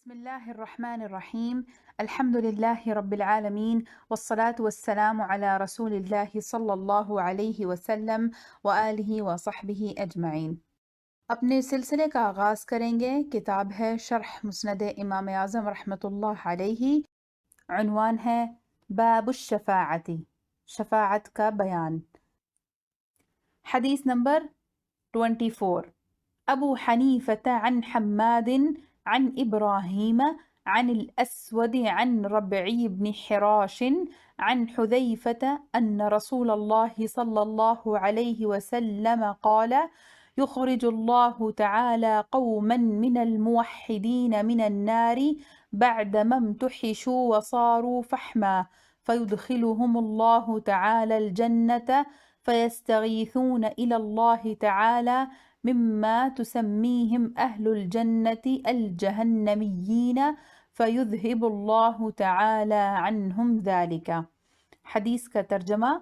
بسم الله الرحمن الرحيم. الحمد لله رب العالمين، والصلاة والسلام على رسول الله صلی اللہ علیہ وسلم وآلہ وصحبہ اجمعین۔ اپنے سلسلے کا آغاز کریں گے۔ کتاب ہے شرح مسند امام اعظم رحمۃ اللہ علیہ۔ عنوان ہے باب الشفاعت، شفاعت کا بیان۔ حدیث نمبر 24۔ ابو حنیفة عن حماد عن إبراهيم عن الأسود عن ربعي بن حراش عن حذيفة أن رسول الله صلى الله عليه وسلم قال: يخرج الله تعالى قوما من الموحدين من النار بعدما امتحشوا وصاروا فحما فيدخلهم الله تعالى الجنة فيستغيثون إلى الله تعالى مما تسميهم أهل الجنة الجهنميين فيذهب الله تعالى عنهم ذلك۔ حدیث کا ترجمہ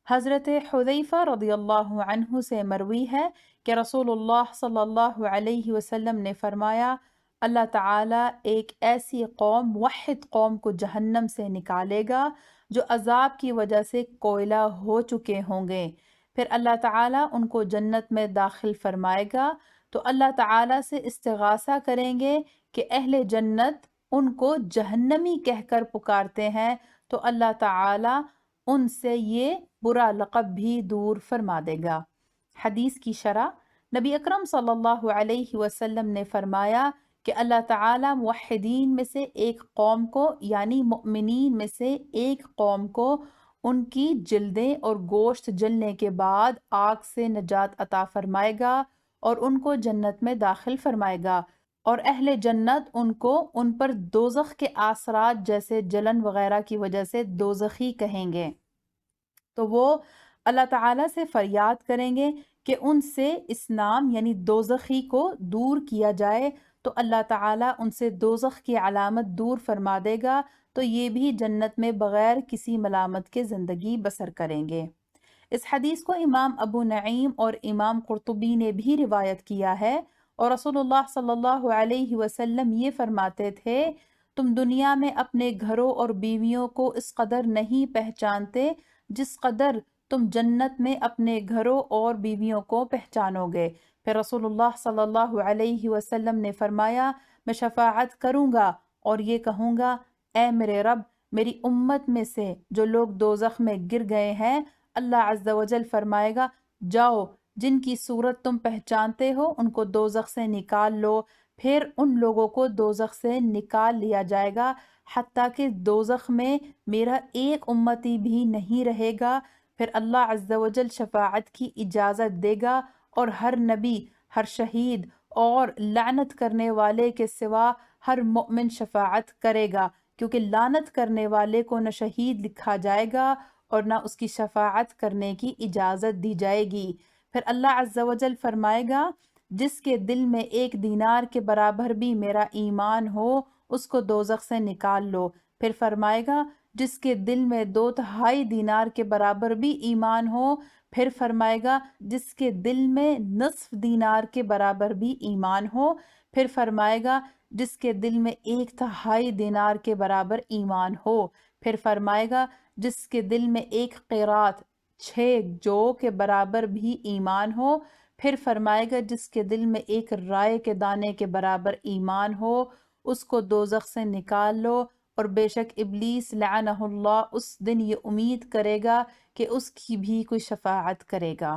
حضرت حذیفہ رضی اللہ عنہ سے مروی ہے کہ رسول اللہ صلی اللہ علیہ وسلم نے فرمایا: اللہ تعالیٰ ایک ایسی قوم، موحد قوم کو جہنم سے نکالے گا جو عذاب کی وجہ سے کوئلہ ہو چکے ہوں گے، پھر اللہ تعالیٰ ان کو جنت میں داخل فرمائے گا تو اللہ تعالیٰ سے استغاثہ کریں گے کہ اہل جنت ان کو جہنمی کہہ کر پکارتے ہیں تو اللہ تعالیٰ ان سے یہ برا لقب بھی دور فرما دے گا۔ حدیث کی شرح: نبی اکرم صلی اللہ علیہ وسلم نے فرمایا کہ اللہ تعالیٰ موحدین میں سے ایک قوم کو، یعنی مؤمنین میں سے ایک قوم کو، ان کی جلدیں اور گوشت جلنے کے بعد آگ سے نجات عطا فرمائے گا اور ان کو جنت میں داخل فرمائے گا، اور اہل جنت ان کو ان پر دوزخ کے آثرات جیسے جلن وغیرہ کی وجہ سے دوزخی کہیں گے، تو وہ اللہ تعالیٰ سے فریاد کریں گے کہ ان سے اس نام یعنی دوزخی کو دور کیا جائے، تو اللہ تعالیٰ ان سے دوزخ کی علامت دور فرما دے گا تو یہ بھی جنت میں بغیر کسی ملامت کے زندگی بسر کریں گے۔ اس حدیث کو امام ابو نعیم اور امام قرطبی نے بھی روایت کیا ہے، اور رسول اللہ صلی اللہ علیہ وسلم یہ فرماتے تھے: تم دنیا میں اپنے گھروں اور بیویوں کو اس قدر نہیں پہچانتے جس قدر تم جنت میں اپنے گھروں اور بیویوں کو پہچانو گے۔ پھر رسول اللہ صلی اللہ علیہ وسلم نے فرمایا: میں شفاعت کروں گا اور یہ کہوں گا: اے میرے رب، میری امت میں سے جو لوگ دوزخ میں گر گئے ہیں، اللہ عز و جل فرمائے گا: جاؤ، جن کی صورت تم پہچانتے ہو ان کو دوزخ سے نکال لو۔ پھر ان لوگوں کو دوزخ سے نکال لیا جائے گا حتیٰ کہ دوزخ میں میرا ایک امتی بھی نہیں رہے گا۔ پھر اللہ عز و جل شفاعت کی اجازت دے گا اور ہر نبی، ہر شہید اور لعنت کرنے والے کے سوا ہر مؤمن شفاعت کرے گا، کیونکہ لعنت کرنے والے کو نہ شہید لکھا جائے گا اور نہ اس کی شفاعت کرنے کی اجازت دی جائے گی۔ پھر اللہ عز و جل فرمائے گا: جس کے دل میں 1 دینار کے برابر بھی میرا ایمان ہو اس کو دوزخ سے نکال لو۔ پھر فرمائے گا: جس کے دل میں 2/3 دینار کے برابر بھی ایمان ہو۔ پھر فرمائے گا: جس کے دل میں نصف دینار کے برابر بھی ایمان ہو۔ پھر فرمائے گا: جس کے دل میں 1/3 دینار کے برابر ایمان ہو۔ پھر فرمائے گا: جس کے دل میں 1 قیرات 6 جو کے برابر بھی ایمان ہو۔ پھر فرمائے گا: جس کے دل میں 1 رائے کے دانے کے برابر ایمان ہو اس کو دوزخ سے نکال لو، اور بے شک ابلیس لعنہ اللہ اس دن یہ امید کرے گا کہ اس کی بھی کوئی شفاعت کرے گا،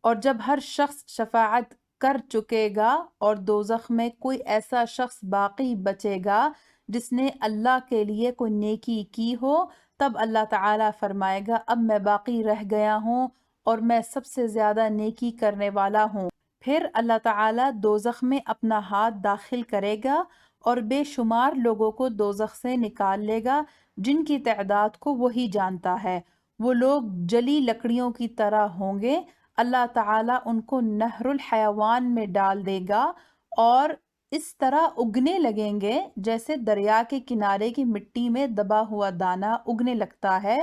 اور جب ہر شخص شفاعت کر چکے گا اور دوزخ میں کوئی ایسا شخص باقی بچے گا جس نے اللہ کے لیے کوئی نیکی کی ہو، تب اللہ تعالیٰ فرمائے گا: اب میں باقی رہ گیا ہوں اور میں سب سے زیادہ نیکی کرنے والا ہوں۔ پھر اللہ تعالیٰ دوزخ میں اپنا ہاتھ داخل کرے گا اور بے شمار لوگوں کو دوزخ سے نکال لے گا جن کی تعداد کو وہی جانتا ہے۔ وہ لوگ جلی لکڑیوں کی طرح ہوں گے۔ اللہ تعالیٰ ان کو نہر الحیوان میں ڈال دے گا اور اس طرح اگنے لگیں گے جیسے دریا کے کنارے کی مٹی میں دبا ہوا دانہ اگنے لگتا ہے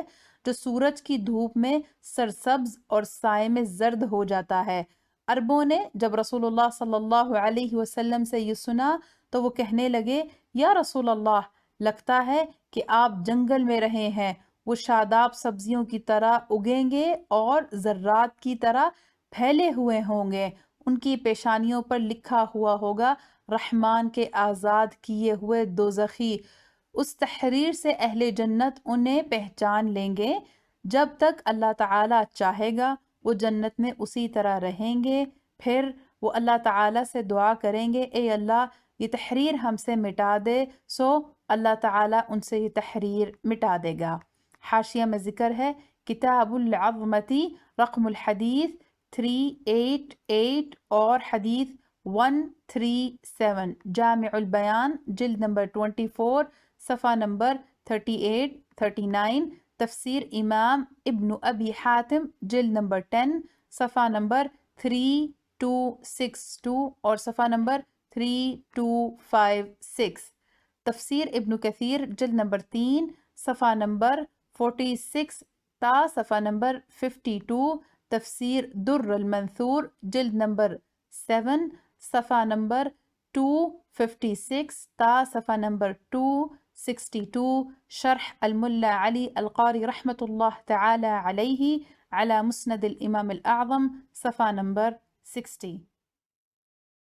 جو سورج کی دھوپ میں سرسبز اور سائے میں زرد ہو جاتا ہے۔ عربوں نے جب رسول اللہ صلی اللہ علیہ وسلم سے یہ سنا تو وہ کہنے لگے یا رسول اللہ، لگتا ہے کہ آپ جنگل میں رہے ہیں، وہ شاداب سبزیوں کی طرح اگیں گے اور ذرات کی طرح پھیلے ہوئے ہوں گے، ان کی پیشانیوں پر لکھا ہوا ہوگا رحمان کے آزاد کیے ہوئے دوزخی۔ اس تحریر سے اہل جنت انہیں پہچان لیں گے، جب تک اللہ تعالیٰ چاہے گا وہ جنت میں اسی طرح رہیں گے۔ پھر وہ اللہ تعالیٰ سے دعا کریں گے، اے اللہ یہ تحریر ہم سے مٹا دے، سو اللہ تعالیٰ ان سے یہ تحریر مٹا دے گا۔ حاشیہ میں ذکر ہے کتاب العظمتی رقم الحدیث 388 اور حدیث 137، جامع البیان جلد نمبر 24 صفحہ نمبر 38 39، تفسیر امام ابن ابی حاتم جلد نمبر 10 صفحہ نمبر 3262 اور صفحہ نمبر 3256، تفسیر ابن کثیر جلد نمبر 3 صفحہ نمبر 46 تا صفحہ نمبر 52، تفسیر در المنثور جلد نمبر 7 صفحہ نمبر 256 تا صفحہ نمبر 262، شرح الملا علی القاری رحمۃ اللہ تعالی علیہ علی مسند الامام الاعظم صفحہ نمبر 60۔